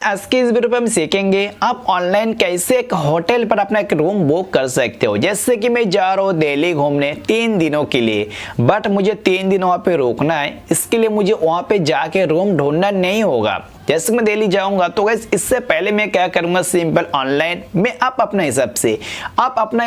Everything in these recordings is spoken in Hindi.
आज की इस वीडियो पे हम सीखेंगे आप ऑनलाइन कैसे एक होटल पर अपना एक रूम बुक कर सकते हो। जैसे कि मैं जा रहा हूँ दिल्ली घूमने 3 दिनों के लिए, बट मुझे 3 दिन वहाँ पे रुकना है। इसके लिए मुझे वहाँ पे जाके रूम ढूंढना नहीं होगा। जैसे मैं दिल्ली जाऊंगा तो गाइस इससे पहले मैं क्या करूंगा, सिंपल ऑनलाइन में आप अपने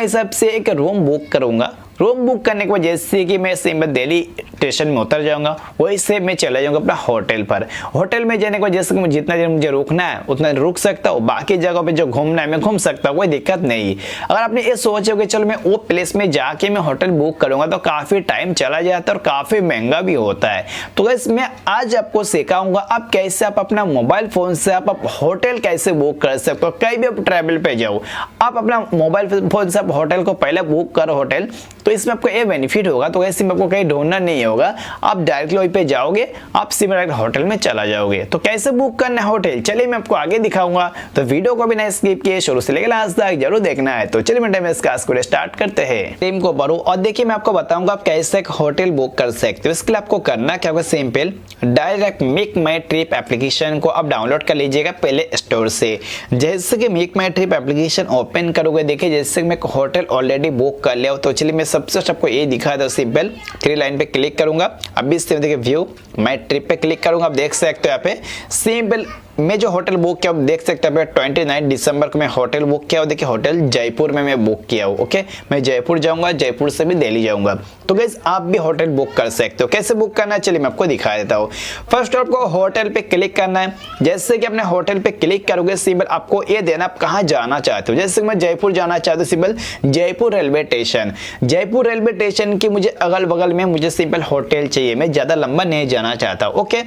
हिसाब से एक रूम बुक करूंगा। रूम बुक करने के बाद जैसे कि मैं सिंपल दिल्ली स्टेशन में उतर जाऊंगा, वही से मैं चला जाऊंगा अपना होटल पर। होटल में जाने के बाद जैसे कि जितना देर मुझे रुकना है उतना देर रुक सकता हूँ, बाकी जगह पे जो घूमना है मैं घूम सकता हूँ, कोई दिक्कत नहीं। अगर आपने ये सोचा कि चलो मैं वो प्लेस में जाके मैं होटल बुक करूंगा तो काफी टाइम चला जाता है और काफी महंगा भी होता है। तो गाइस मैं आज आपको सिखाऊंगा आप कैसे आप अपना मोबाइल फोन से आप होटल कैसे बुक कर सकते हो। कहीं भी आप ट्रैवल पे जाओ, आप अपना मोबाइल फोन से आप होटल को पहले बुक करो होटल, तो इसमें आपको ये बेनिफिट होगा। तो ऐसे में आपको कहीं ढूंढना नहीं होगा, आप डायरेक्टली वहीं पे जाओगे, आप सीधे डायरेक्ट होटल में चला जाओगे। तो कैसे बुक करना है होटल, चलिए मैं आपको आगे दिखाऊंगा। तो वीडियो को बिना स्किप किए शुरू से लेकर लास्ट तक जरूर देखना है। तो चलिए मैं टाइम क्लास को स्टार्ट करते हैं। टीम को भरो और देखिए मैं आपको बताऊंगा आप कैसे एक होटल बुक कर सकते हो। इसके लिए आपको करना क्या होगा, सिंपल डायरेक्ट मेक माई ट्रिप एप्लीकेशन को आप डाउनलोड कर लीजिएगा पहले स्टोर से। जैसे कि मेक माई ट्रिप एप्लीकेशन ओपन करोगे, देखिए जैसे मैं होटल ऑलरेडी बुक कर लिया हो, तो चलिए मैं सबसे आपको ये दिखा दो। सिंपल 3 लाइन पे क्लिक करूंगा, अभी इससे देखिए व्यू माई ट्रिप पे क्लिक करूंगा। आप देख सकते हो यहाँ पे सिंपल मैं जो होटल बुक किया देख सकते हैं 29 दिसंबर को मैं होटल बुक किया हूँ। देखिए होटल जयपुर में मैं बुक किया हूँ। ओके, मैं जयपुर जाऊंगा, जयपुर से भी दिल्ली जाऊंगा। तो गाइस आप भी होटल बुक कर सकते हो। कैसे बुक करना है चलिए मैं आपको दिखा देता हूँ। फर्स्ट आपको होटल पे क्लिक करना है। जैसे कि अपने होटल पे क्लिक करोगे सिंपल आपको ये देना आप कहाँ जाना चाहते हो। जैसे मैं जयपुर जाना चाहता हूँ, simple Jaipur railway station. Jaipur railway station की मुझे अगल बगल में मुझे सिंपल होटल चाहिए, मैं ज्यादा लंबा नहीं जाना चाहता। ओके,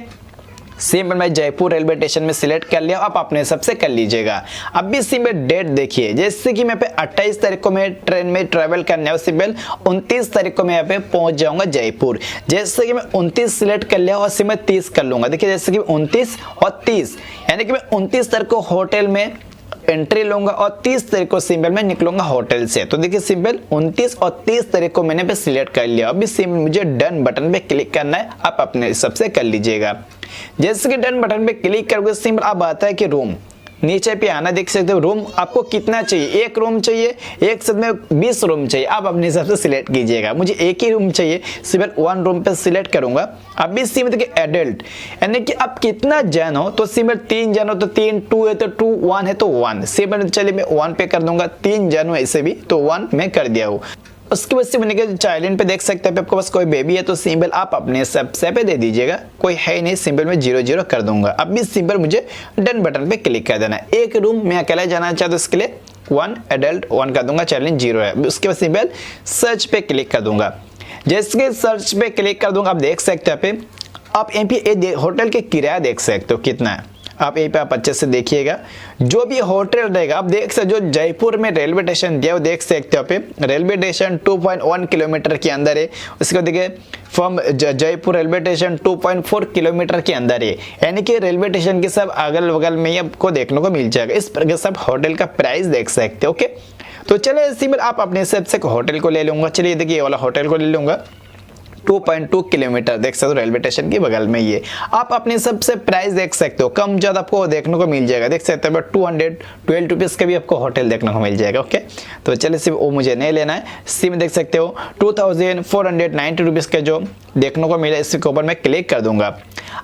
सिंपल मैं जयपुर रेलवे स्टेशन में सिलेक्ट कर लिया, आप अपने हिसाब से कर लीजिएगा। अब भी सिंपल डेट देखिए, जैसे कि मैं पे 28 तारीख को मैं ट्रेन में ट्रैवल करने वाला, सिंपल 29 तारीख को मैं यहाँ पे पहुंच जाऊंगा जयपुर। जैसे कि मैं 29 सिलेक्ट कर लिया और सिंपल 30 कर लूंगा। देखिए जैसे कि 29 और 30 यानी कि मैं 29 तारीख को होटल में एंट्री लूंगा और 30 तारीख को सिंपल मैं निकलूंगा होटल से। तो देखिए सिंपल 29 और 30 तारीख को मैंने पे सिलेक्ट कर लिया। अभी सिंपल मुझे डन बटन पे क्लिक करना है, आप अपने हिसाब से कर लीजिएगा। जैसे कि डन बटन पे क्लिक करोगे सिंपल अब आता है कि रूम, नीचे पे आना देख सकते हो। रूम आपको कितना चाहिए, एक रूम चाहिए, एक साथ में 20 रूम चाहिए, आप अपने हिसाब से सिलेक्ट कीजिएगा। मुझे एक ही रूम चाहिए, सिंपल 1 रूम पे सिलेक्ट करूंगा। अभी सिंपल देखिए एडल्ट यानी कि आप कितना जन हो, तो सिंपल 3 जन हो तो 3, 2 है तो 2, 1 है तो 1। सिंपल चलिए मैं 1 पे कर दूंगा, 3 जन हो ऐसे भी तो 1 मैं कर दिया हूँ। उसके बाद से मैंने कहा चाइल्ड पे देख सकते हैं आपके पास कोई बेबी है तो सिंपल आप अपने सबसे पे दे दीजिएगा, कोई है नहीं सिंपल मैं 0 कर दूंगा। अब भी सिंपल मुझे डन बटन पे क्लिक कर देना है। एक रूम मैं अकेला जाना चाहता हूँ, इसके लिए 1 एडल्ट 1 कर दूंगा, चाइल्ड 0 है। उसके बाद सिंपल सर्च पे क्लिक कर दूंगा। जैसे कि सर्च पे क्लिक कर दूंगा, आप देख सकते हैं आप यहाँ पे होटल के किराया देख सकते हो कितना है। आप यहीं पे आप अच्छे से देखिएगा, जो भी होटल रहेगा आप देख सकते जो जयपुर में रेलवे स्टेशन दिया वो देख सकते हो। पे रेलवे स्टेशन 2.1 किलोमीटर के अंदर है। उसको देखिए from Jaipur railway station 2.4 kilometre के अंदर है, यानी कि रेलवे स्टेशन के सब अगल बगल में ही आपको देखने को मिल जाएगा। इस प्रकार सब होटल का प्राइस देख सकते हो। ओके, तो चलिए सिंपल आप अपने हिसाब से होटल को ले लूंगा। चलिए देखिए ये वाला होटल को ले लूंगा, 2.2 किलोमीटर देख सकते हो रेलवे स्टेशन के बगल में। ये आप अपने सबसे प्राइस देख सकते हो, कम ज्यादा आपको देखने को मिल जाएगा। देख सकते हो 212 रुपीज का भी आपको होटल देखने को मिल जाएगा। ओके, तो चलिए सिर्फ वो मुझे नहीं लेना है, सिर्फ देख सकते हो 2490 रुपीज का जो देखने को मिला, इसके ऊपर मैं क्लिक कर दूंगा।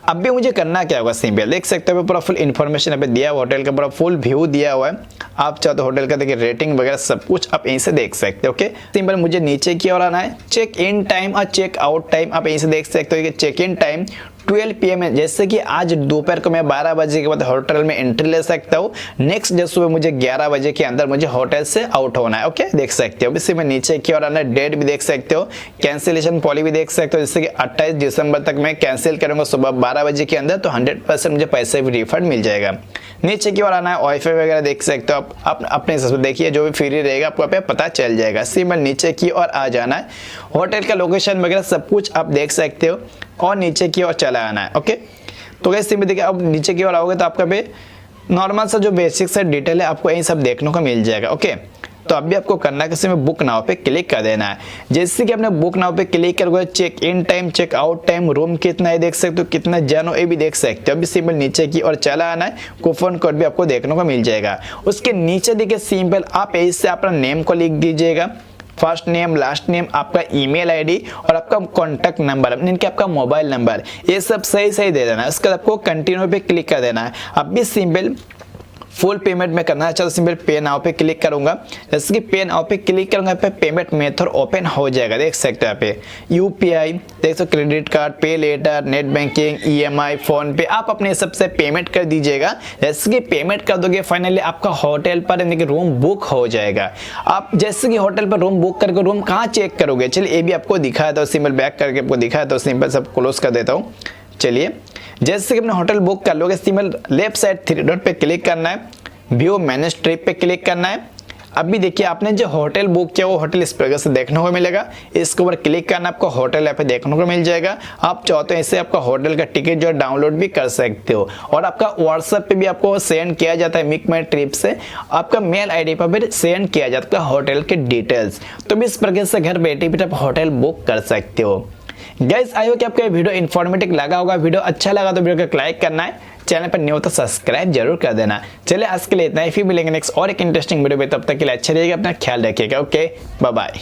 अब भी मुझे करना क्या होगा, सिंपल देख सकते हो पूरा फुल इन्फॉर्मेशन यहाँ पे दिया हुआ, होटल का पूरा फुल व्यू दिया हुआ है। आप चाहो तो होटल का देखिए रेटिंग वगैरह सब कुछ आप यहीं से देख सकते हो। ओके, सिंपल मुझे नीचे की ओर आना है, चेक इन टाइम और चेक आउट टाइम आप यहीं से देख सकते हो कि चेक इन टाइम 12 PM है। जैसे कि आज दोपहर को मैं 12 बजे के बाद होटल में एंट्री ले सकता हूँ, नेक्स्ट डे सुबह मुझे 11 बजे के अंदर मुझे होटल से आउट होना है। ओके, देख सकते हो। इसी में नीचे की ओर आना है, डेट भी देख सकते हो, कैंसिलेशन पॉलिसी भी देख सकते हो। जैसे कि 28 दिसंबर तक मैं कैंसिल करूंगा सुबह 12 बजे के अंदर, तो 100% मुझे पैसे भी रिफंड मिल जाएगा। नीचे की ओर आना है, वाईफाई वगैरह देख सकते हो आप अपने हिसाब से देखिए, जो भी फ्री रहेगा आपको पे पता चल जाएगा। सिंपल नीचे की ओर आ जाना है, होटल का लोकेशन वगैरह सब कुछ आप देख सकते हो और नीचे की ओर चला आना है। ओके, तो गाइस सिंपल देखिए अब नीचे की ओर आओगे तो आपका पे नॉर्मल सा जो बेसिक सा डिटेल है आपको यही सब देखने को मिल जाएगा। ओके, तो अभी आपको करना है कि बुक नाउ पे क्लिक कर देना है। जैसे कि आपने बुक नाउ पे क्लिक करोगे check in time, check out time, room कितना है देख सकते हो, कितना जन हो ये भी देख सकते हो। अभी सिंपल नीचे की और चला आना है, कूपन कोड भी आपको देखने को मिल जाएगा। उसके नीचे देखिए सिंपल आप इससे अपना नेम को लिख दीजिएगा, फर्स्ट नेम, लास्ट नेम, आपका ईमेल आईडी और आपका कॉन्टैक्ट नंबर, यानी कि आपका मोबाइल नंबर, ये सब सही सही दे देना है। उसके बाद आपको कंटिन्यू पे क्लिक कर देना है। अब भी सिंपल फुल पेमेंट में करना है, चलो सिंपल पे नाउ पे क्लिक करूंगा। जैसे कि पे नाउ पे क्लिक करूंगा, पे पेमेंट मेथड ओपन हो जाएगा, देख सकते हो यहाँ पे यूपीआई, देख सकते credit card, pay later, net banking, EMI, PhonePe, आप अपने हिसाब से पेमेंट कर दीजिएगा। जैसे कि पेमेंट कर दोगे फाइनली आपका होटल पर यानी कि रूम बुक हो जाएगा। आप जैसे कि होटल पर रूम बुक करके रूम कहाँ चेक करोगे, चलिए ये भी आपको दिखाया था, सिंपल बैक करके आपको दिखाया तो सिंपल सब क्लोज कर देता हूँ। चलिए जैसे कि अपने होटल बुक कर लोगे, simple left side three dot पे क्लिक करना है, व्यू मैनेज ट्रिप पे क्लिक करना है। अभी देखिए आपने जो होटल बुक किया वो होटल इस प्रकार से देखने को मिलेगा, इसके ऊपर क्लिक करना, आपको होटल यहाँ पे देखने को मिल जाएगा। आप चाहते हो इससे आपका होटल का टिकट जो डाउनलोड भी कर सकते हो और आपका व्हाट्सएप पे भी आपको सेंड किया जाता है, मेक माई ट्रिप से आपका मेल आईडी पर भी सेंड किया जाता है होटल के डिटेल्स। तो भी इस प्रकार से घर बैठे भी आप होटल बुक कर सकते हो। गाइस आई होप कि आपको ये वीडियो इन्फॉर्मेटिव लगा होगा। वीडियो अच्छा लगा तो वीडियो को लाइक करना है, चैनल पर न्यू तो सब्सक्राइब जरूर कर देना। चलिए आज के लिए इतना ही, फिर मिलेंगे नेक्स्ट और एक इंटरेस्टिंग वीडियो में, तब तक के लिए अच्छा रहिएगा, अपना ख्याल रखिएगा। Okay bye bye.